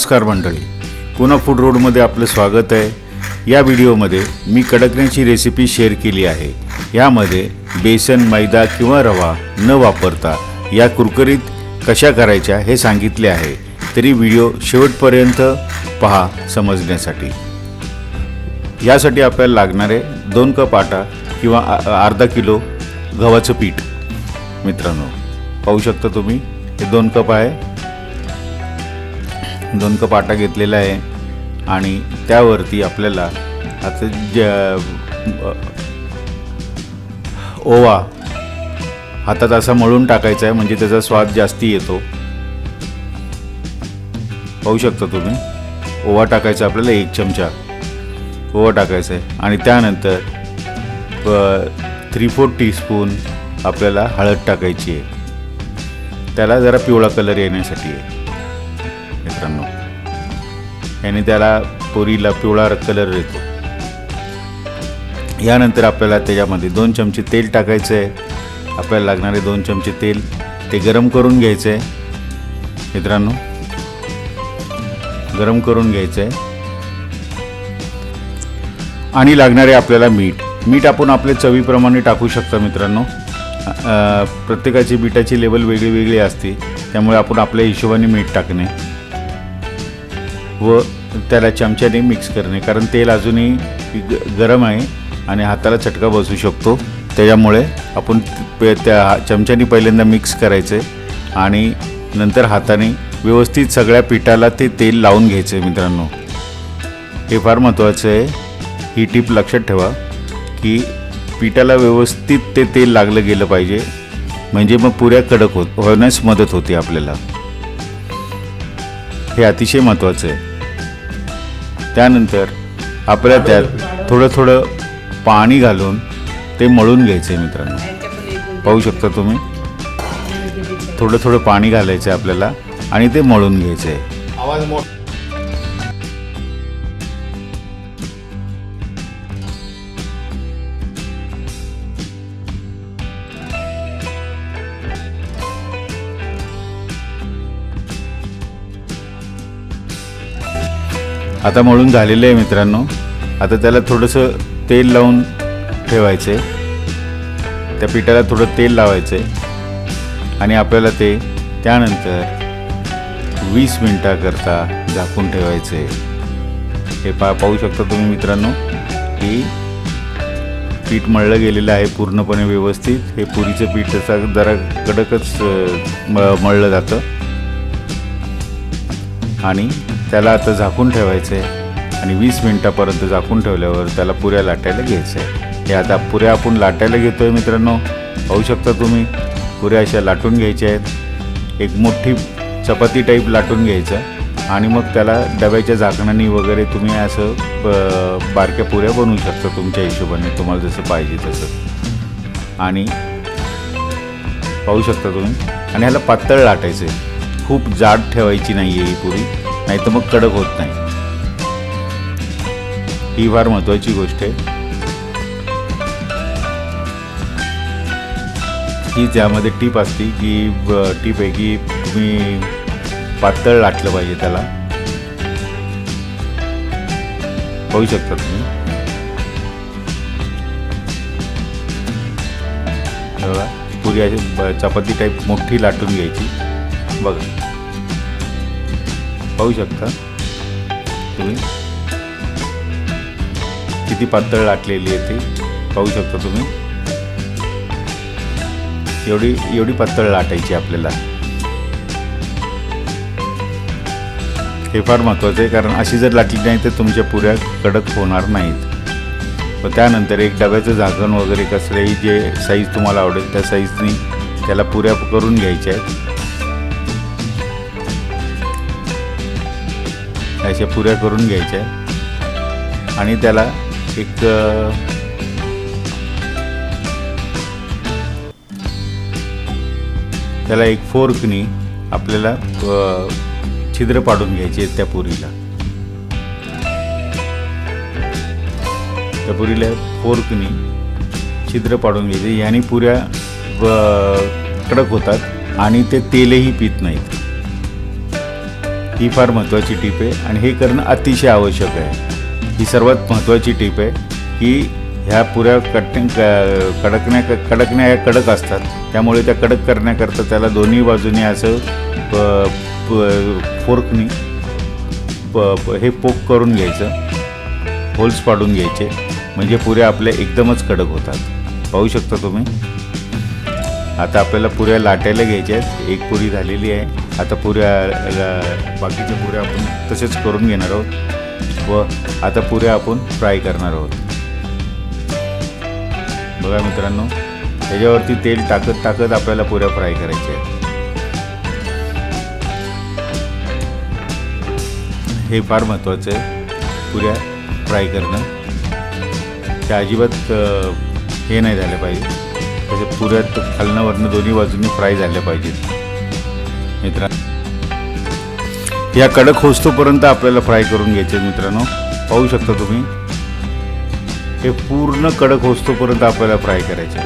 नमस्कार मंडळी, पुन्हा फूड रोडमध्ये आपलं स्वागत आहे। या व्हिडिओमध्ये मी कडकण्याची रेसिपी शेअर केली आहे। यामध्ये बेसन, मैदा किंवा रवा न वापरता या कुरकुरीत कशा करायच्या हे सांगितले आहे। तरी व्हिडिओ शेवटपर्यंत पहा समजण्यासाठी। यासाठी आपल्याला लागणारे 2 कप आटा किंवा अर्धा किलो गव्हाचं पीठ। मित्रांनो पाहू शकता तुम्ही, हे 2 कप आहे। 2 कप आटा घेतलेला आहे आणि त्यावरती आपल्याला आता ओवा हातात असा मळून टाकायचा आहे, म्हणजे त्याचा स्वाद जास्ती येतो। पाहू शकता तुम्ही, ओवा टाकायचा आपल्याला 1 चमचा ओवा टाकायचा आहे आणि त्यानंतर 3/4 टीस्पून आपल्याला हळद टाकायची आहे। त्याला जरा पिवळा कलर येण्यासाठी आहे मित्रांनो, याने त्याला पोरीला पिवळा कलर येतो। यानंतर आपल्याला त्याच्यामध्ये 2 चमचे तेल टाकायचं आहे। आपल्याला लागणारे 2 चमचे तेल ते गरम करून घ्यायचं आहे मित्रांनो, गरम करून घ्यायचं आहे। आणि लागणारे आपल्याला मीठ आपण आपल्या चवीप्रमाणे टाकू शकता मित्रांनो। प्रत्येकाची मीठाची लेवल वेगळी वेगळी असते, त्यामुळे आपण आपल्या हिशोबाने मीठ टाकणे व त्याला चमच्याने मिक्स करणे, कारण तेल अजूनही गरम आहे आणि हाताला चटका बसू शकतो। त्याच्यामुळे आपण त्या चमच्याने पहिल्यांदा मिक्स करायचे आणि नंतर हाताने व्यवस्थित सगळ्या पिठाला ते तेल लावून घ्यायचे मित्रांनो। हे फार महत्त्वाचं आहे, ही टीप लक्षात ठेवा की पिठाला व्यवस्थित ते तेल लागलं गेलं पाहिजे, म्हणजे मग पुऱ्या कडक होण्यास मदत होते आपल्याला। हे अतिशय महत्त्वाचं आहे। त्यानंतर आपल्याला त्यात थोडं पाणी घालून ते मळून घ्यायचं आहे मित्रांनो। पाहू शकता तुम्ही, थोडं पाणी घालायचं आहे आपल्याला आणि ते मळून घ्यायचं आहे। आवाज आता मळून झालेलं आहे मित्रांनो। आता त्याला थोडंसं तेल लावून ठेवायचं आहे, त्या पिठाला थोडं तेल लावायचं आहे आणि आपल्याला ते त्यानंतर 20 मिनिटाकरता झाकून ठेवायचं आहे। हे पाहू शकता तुम्ही मित्रांनो की पीठ मळलं गेलेलं आहे पूर्णपणे व्यवस्थित। हे पुरीचं पीठ तसं जरा कडकच मळलं जातं आणि त्याला आता झाकून ठेवायचं आहे आणि 20 मिनिटापर्यंत झाकून ठेवल्यावर त्याला पुऱ्या लाटायला घ्यायचं आहे। हे आता पुऱ्या आपण लाटायला घेतो आहे मित्रांनो। पाहू शकता तुम्ही, पुऱ्या अशा लाटून घ्यायच्या आहेत। एक मोठी चपाती टाईप लाटून घ्यायचं आणि मग त्याला डब्याच्या झाकणाने वगैरे तुम्ही असं बारक्या पुऱ्या बनवू शकता तुमच्या हिशोबाने, तुम्हाला जसं पाहिजे तसं। आणि पाहू शकता तुम्ही, आणि ह्याला पातळ लाटायचं आहे, खूप जाड ठेवायची नाही आहे ही पुरी, नाही तर मग कडक होत नाही। ही फार महत्त्वाची गोष्ट आहे। ही ज्यामध्ये टीप असते की टीप आहे की तुम्ही पातळ लाटलं पाहिजे त्याला। पाहू शकता तुम्ही, बघा पुरी अशी चपाती टाईप मोठी लाटून घ्यायची। बघा पाहू शकता तुम्ही किती पातळ लाटलेली आहे ती, पाहू शकता तुम्ही। एवढी पातळ लाटायची आपल्याला। हे फार महत्त्वाचं आहे, कारण अशी जर लाटली नाही तर तुमच्या पुऱ्या कडक होणार नाहीत। व त्यानंतर एक डब्याचं झाकण वगैरे कसलंही जे साईज तुम्हाला आवडेल त्या साईजनी त्याला पुऱ्या करून घ्यायच्या आहेत। अशा पुऱ्या करून घ्यायच्या आणि त्याला एक फोर्कनी आपल्याला छिद्र पाडून घ्यायचे त्या पुरीला। त्या पुरीला फोर्कनी छिद्र पाडून घ्यायचे, याने पुऱ्या कडक होतात आणि ते तेलही पित नाहीत। ही फार महत्त्वाची टीप आहे आणि हे करणं अतिशय आवश्यक आहे। ही सर्वात महत्त्वाची टीप आहे की ह्या पुऱ्या कडकण्या या कडक असतात, त्यामुळे त्या कडक करण्याकरता त्याला दोन्ही बाजूनी असं फोर्कनी हे पोक करून घ्यायचं, होल्स पाडून घ्यायचे, म्हणजे पुऱ्या आपल्या एकदमच कडक होतात। पाहू शकता तुम्ही। आता आपल्याला पुऱ्या लाटायला घ्यायच्या आहेत। एक पुरी झालेली आहे, आता बाकीच्या पुऱ्या आपण तसेच करून घेणार आहोत व आता पुऱ्या आपण फ्राय करणार आहोत। बघा मित्रांनो, त्याच्यावरती तेल टाकत आपल्याला पुऱ्या फ्राय करायच्या आहेत। हे फार महत्त्वाचं आहे, पुऱ्या फ्राय करणं। त्या अजिबात हे नाही झालं पाहिजे, त्याच्या पुऱ्यात खालनं वरनं दोन्ही बाजूंनी फ्राय झाल्या पाहिजेत मित्रांनो। या कडक होस्तोपर्यंत आपल्याला फ्राय करून घ्यायचे मित्रांनो। पाहू शकता तुम्ही, हे पूर्ण कडक होस्तोपर्यंत आपल्याला फ्राय करायचे,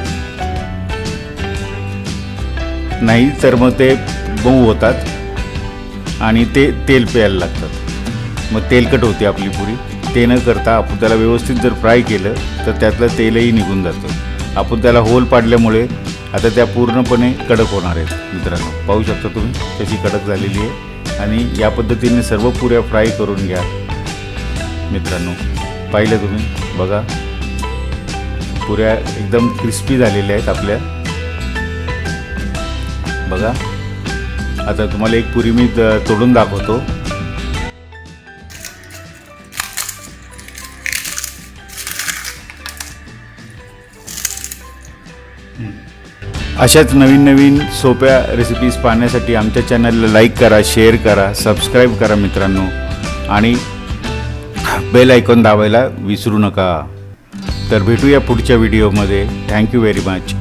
नाही तर मग ते मऊ होतात आणि ते तेल प्यायला लागतात, मग तेलकट होते आपली पुरी। ते न करता आपण त्याला व्यवस्थित जर फ्राय केलं तर त्यातलं तेलही निघून जातं। आपण त्याला होल पाडल्यामुळे आता त्या पूर्णपणे कडक होणार आहेत मित्रांनो। पाहू शकता तुम्ही कशी कडक झालेली आहे आणि या पद्धतीने सर्व पुऱ्या फ्राय करून घ्या मित्रांनो। पाहिलं तुम्ही, बघा पुऱ्या एकदम क्रिस्पी झालेल्या आहेत आपल्या। बघा, आता तुम्हाला एक पुरी मी तोडून दाखवतो। अशाच नवीन सोप्या रेसिपीज पाहण्यासाठी आमच्या चॅनलला लाईक करा, शेअर करा, सबस्क्राईब करा मित्रांनो आणि बेल आयकॉन दाबायला विसरू नका। तर भेटूया पुढच्या व्हिडिओमध्ये। Thank you very much.